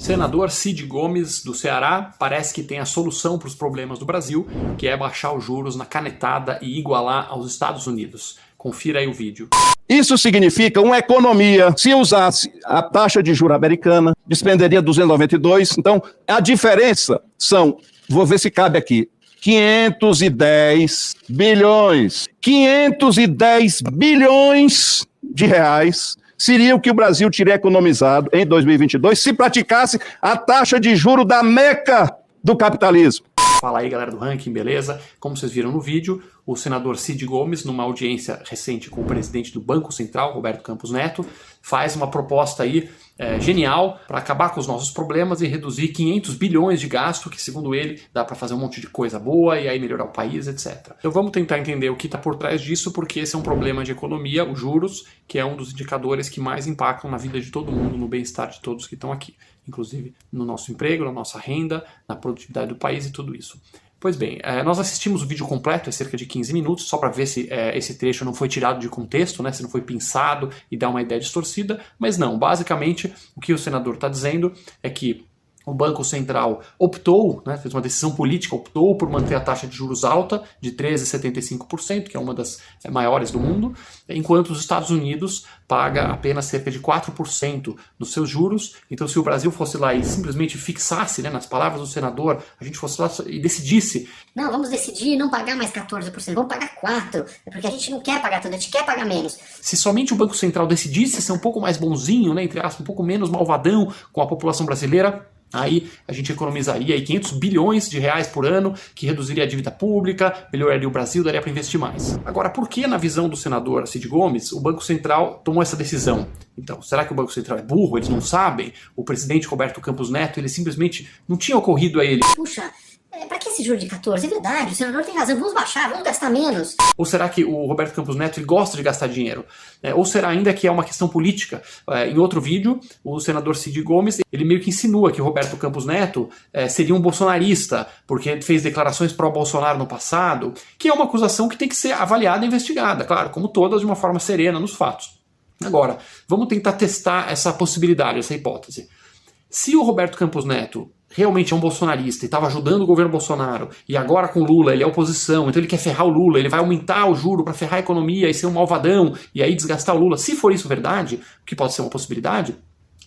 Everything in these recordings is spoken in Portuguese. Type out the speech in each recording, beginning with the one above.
Senador Cid Gomes, do Ceará, parece que tem a solução para os problemas do Brasil, que é baixar os juros na canetada e igualar aos Estados Unidos. Confira aí o vídeo. Isso significa uma economia. Se usasse a taxa de juros americana, despenderia 292. Então, a diferença são, vou ver se cabe aqui, 510 bilhões. 510 bilhões de reais seria o que o Brasil teria economizado em 2022 se praticasse a taxa de juros da meca do capitalismo. Fala aí, galera do Ranking, beleza? Como vocês viram no vídeo, o senador Cid Gomes, numa audiência recente com o presidente do Banco Central, Roberto Campos Neto, faz uma proposta aí genial para acabar com os nossos problemas e reduzir 500 bilhões de gasto, que segundo ele dá para fazer um monte de coisa boa e aí melhorar o país, etc. Então vamos tentar entender o que está por trás disso, porque esse é um problema de economia, os juros, que é um dos indicadores que mais impactam na vida de todo mundo, no bem-estar de todos que estão aqui, inclusive no nosso emprego, na nossa renda, na produtividade do país e tudo isso. Pois bem, nós assistimos o vídeo completo, é cerca de 15 minutos, só para ver se esse trecho não foi tirado de contexto, né, se não foi pensado e dá uma ideia distorcida, mas não, basicamente o que o senador está dizendo é que o Banco Central optou, né, fez uma decisão política, optou por manter a taxa de juros alta de 13,75%, que é uma das maiores do mundo, enquanto os Estados Unidos paga apenas cerca de 4% dos seus juros. Então, se o Brasil fosse lá e simplesmente fixasse, né, nas palavras do senador, a gente fosse lá e decidisse... Não, vamos decidir não pagar mais 14%, vamos pagar 4%, porque a gente não quer pagar tanto, a gente quer pagar menos. Se somente o Banco Central decidisse ser um pouco mais bonzinho, né, entre aspas, um pouco menos malvadão com a população brasileira, aí a gente economizaria aí 500 bilhões de reais por ano, que reduziria a dívida pública, melhoraria o Brasil, daria para investir mais. Agora, por que na visão do senador Cid Gomes o Banco Central tomou essa decisão? Então, será que o Banco Central é burro? Eles não sabem? O presidente Roberto Campos Neto, ele simplesmente não tinha ocorrido a ele. Puxa, pra que esse juro de 14? É verdade, o senador tem razão, vamos baixar, vamos gastar menos. Ou será que o Roberto Campos Neto ele gosta de gastar dinheiro? Ou será ainda que é uma questão política? Em outro vídeo, o senador Cid Gomes, ele meio que insinua que o Roberto Campos Neto seria um bolsonarista, porque fez declarações pró-Bolsonaro no passado, que é uma acusação que tem que ser avaliada e investigada, claro, como todas, de uma forma serena nos fatos. Agora, vamos tentar testar essa possibilidade, essa hipótese. Se o Roberto Campos Neto realmente é um bolsonarista e estava ajudando o governo Bolsonaro, e agora com Lula ele é oposição, então ele quer ferrar o Lula, ele vai aumentar o juro para ferrar a economia e ser um malvadão, e aí desgastar o Lula, se for isso verdade, o que pode ser uma possibilidade,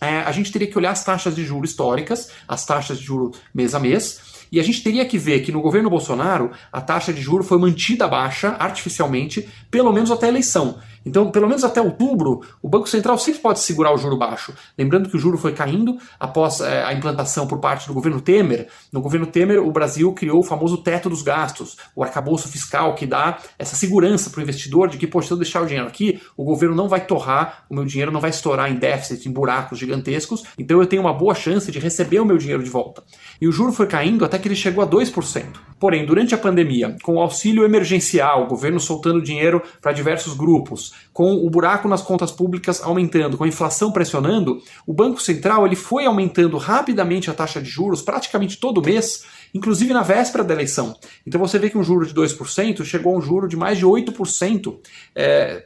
a gente teria que olhar as taxas de juros históricas, as taxas de juros mês a mês, e a gente teria que ver que no governo Bolsonaro a taxa de juros foi mantida baixa artificialmente, pelo menos até a eleição. Então, pelo menos até outubro, o Banco Central sempre pode segurar o juro baixo. Lembrando que o juro foi caindo após a implantação por parte do governo Temer. No governo Temer, o Brasil criou o famoso teto dos gastos, o arcabouço fiscal que dá essa segurança para o investidor de que, poxa, se eu deixar o dinheiro aqui, o governo não vai torrar, o meu dinheiro não vai estourar em déficit, em buracos gigantescos, então eu tenho uma boa chance de receber o meu dinheiro de volta. E o juro foi caindo até que ele chegou a 2%. Porém, durante a pandemia, com o auxílio emergencial, o governo soltando dinheiro para diversos grupos, com o buraco nas contas públicas aumentando, com a inflação pressionando, o Banco Central ele foi aumentando rapidamente a taxa de juros praticamente todo mês, inclusive na véspera da eleição. Então você vê que um juro de 2% chegou a um juro de mais de 8%,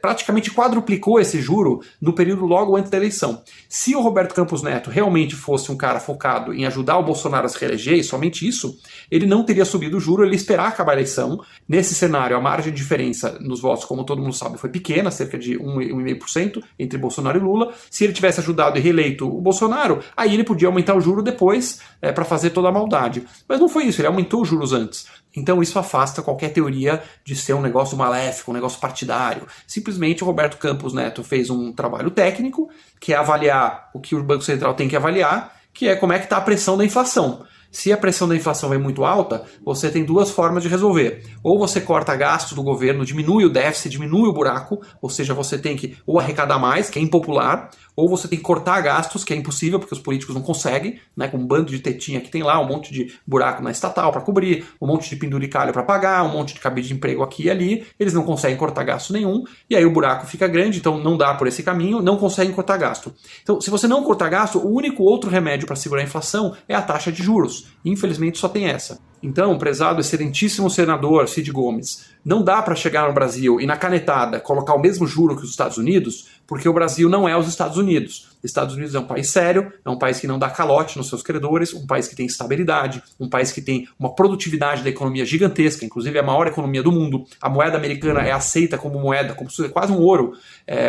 praticamente quadruplicou esse juro no período logo antes da eleição. Se o Roberto Campos Neto realmente fosse um cara focado em ajudar o Bolsonaro a se reeleger, e somente isso, ele não teria subido o juro, ele ia esperar acabar a eleição. Nesse cenário, a margem de diferença nos votos, como todo mundo sabe, foi pequena, cerca de 1,5% entre Bolsonaro e Lula. Se ele tivesse ajudado e reeleito o Bolsonaro, aí ele podia aumentar o juro depois para fazer toda a maldade. Mas não foi isso, ele aumentou os juros antes. Então isso afasta qualquer teoria de ser um negócio maléfico, um negócio partidário. Simplesmente o Roberto Campos Neto fez um trabalho técnico, que é avaliar o que o Banco Central tem que avaliar, que é como é que está a pressão da inflação. Se a pressão da inflação vem muito alta, você tem duas formas de resolver. Ou você corta gastos do governo, diminui o déficit, diminui o buraco, ou seja, você tem que ou arrecadar mais, que é impopular, ou você tem que cortar gastos, que é impossível, porque os políticos não conseguem, né, com um bando de tetinha que tem lá, um monte de buraco na estatal para cobrir, um monte de penduricalho para pagar, um monte de cabide de emprego aqui e ali, eles não conseguem cortar gasto nenhum, e aí o buraco fica grande, então não dá por esse caminho, não conseguem cortar gasto. Então, se você não cortar gasto, o único outro remédio para segurar a inflação é a taxa de juros. Infelizmente só tem essa. Então, prezado excelentíssimo senador Cid Gomes, não dá para chegar no Brasil e na canetada colocar o mesmo juro que os Estados Unidos, porque o Brasil não é os Estados Unidos. Os Estados Unidos é um país sério, é um país que não dá calote nos seus credores, um país que tem estabilidade, um país que tem uma produtividade da economia gigantesca, inclusive é a maior economia do mundo. A moeda americana é aceita como moeda, como se fosse quase um ouro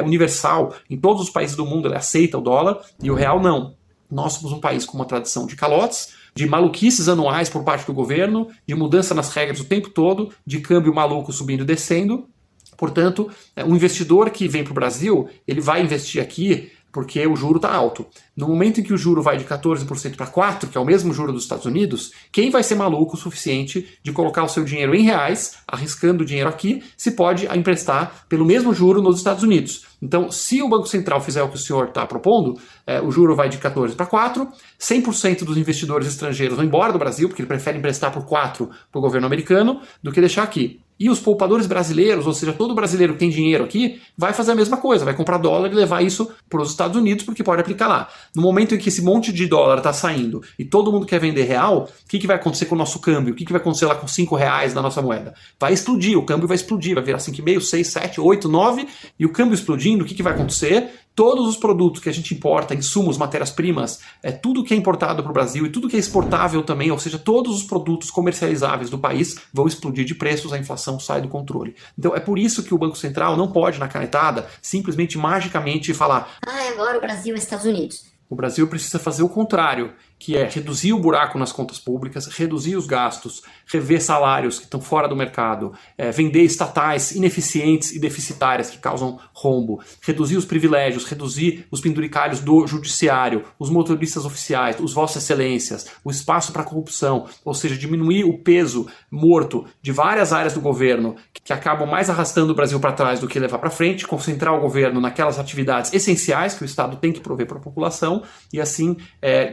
universal. Em todos os países do mundo ela aceita o dólar e o real não. Nós somos um país com uma tradição de calotes, de maluquices anuais por parte do governo, de mudança nas regras o tempo todo, de câmbio maluco subindo e descendo. Portanto, um investidor que vem para o Brasil, ele vai investir aqui porque o juro está alto. No momento em que o juro vai de 14% para 4%, que é o mesmo juro dos Estados Unidos, quem vai ser maluco o suficiente de colocar o seu dinheiro em reais, arriscando o dinheiro aqui, se pode emprestar pelo mesmo juro nos Estados Unidos. Então, se o Banco Central fizer o que o senhor está propondo, o juro vai de 14% para 4%, 100% dos investidores estrangeiros vão embora do Brasil, porque ele prefere emprestar por 4% para o governo americano, do que deixar aqui. E os poupadores brasileiros, ou seja, todo brasileiro que tem dinheiro aqui, vai fazer a mesma coisa, vai comprar dólar e levar isso para os Estados Unidos, porque pode aplicar lá. No momento em que esse monte de dólar está saindo e todo mundo quer vender real, o que vai acontecer com o nosso câmbio? O que vai acontecer lá com R$5 na nossa moeda? Vai explodir, o câmbio vai explodir, vai virar 5,5, 6, 7, 8, 9, e o câmbio explodindo, o que vai acontecer? Todos os produtos que a gente importa, insumos, matérias-primas, tudo que é importado para o Brasil e tudo que é exportável também, ou seja, todos os produtos comercializáveis do país vão explodir de preços, a inflação sai do controle. Então é por isso que o Banco Central não pode, na canetada, simplesmente magicamente falar: agora o Brasil é Estados Unidos. O Brasil precisa fazer o contrário, que é reduzir o buraco nas contas públicas, reduzir os gastos, rever salários que estão fora do mercado, vender estatais ineficientes e deficitárias que causam rombo, reduzir os privilégios, reduzir os penduricalhos do judiciário, os motoristas oficiais, os vossas excelências, o espaço para corrupção, ou seja, diminuir o peso morto de várias áreas do governo que acabam mais arrastando o Brasil para trás do que levar para frente, concentrar o governo naquelas atividades essenciais que o Estado tem que prover para a população e assim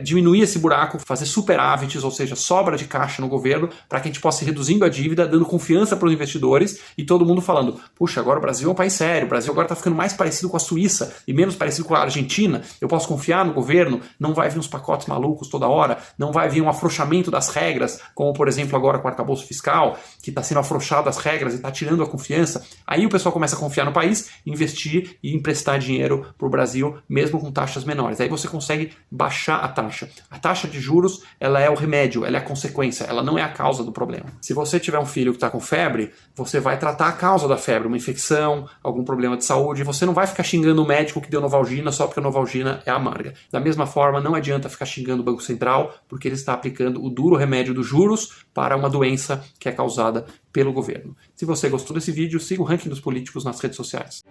diminuir esse buraco, fazer superávites, ou seja, sobra de caixa no governo, para que a gente possa ir reduzindo a dívida, dando confiança para os investidores e todo mundo falando: puxa, agora o Brasil é um país sério, o Brasil agora está ficando mais parecido com a Suíça e menos parecido com a Argentina, eu posso confiar no governo, não vai vir uns pacotes malucos toda hora, não vai vir um afrouxamento das regras, como por exemplo agora com o arcabouço fiscal, que está sendo afrouxado as regras e está tirando a confiança. Aí o pessoal começa a confiar no país, investir e emprestar dinheiro para o Brasil, mesmo com taxas menores. Aí você consegue baixar a taxa. A taxa de juros, ela é o remédio, ela é a consequência, ela não é a causa do problema. Se você tiver um filho que está com febre, você vai tratar a causa da febre, uma infecção, algum problema de saúde, e você não vai ficar xingando o médico que deu Novalgina só porque a Novalgina é amarga. Da mesma forma, não adianta ficar xingando o Banco Central, porque ele está aplicando o duro remédio dos juros para uma doença que é causada pelo governo. Se você gostou desse vídeo, siga o Ranking dos Políticos nas redes sociais.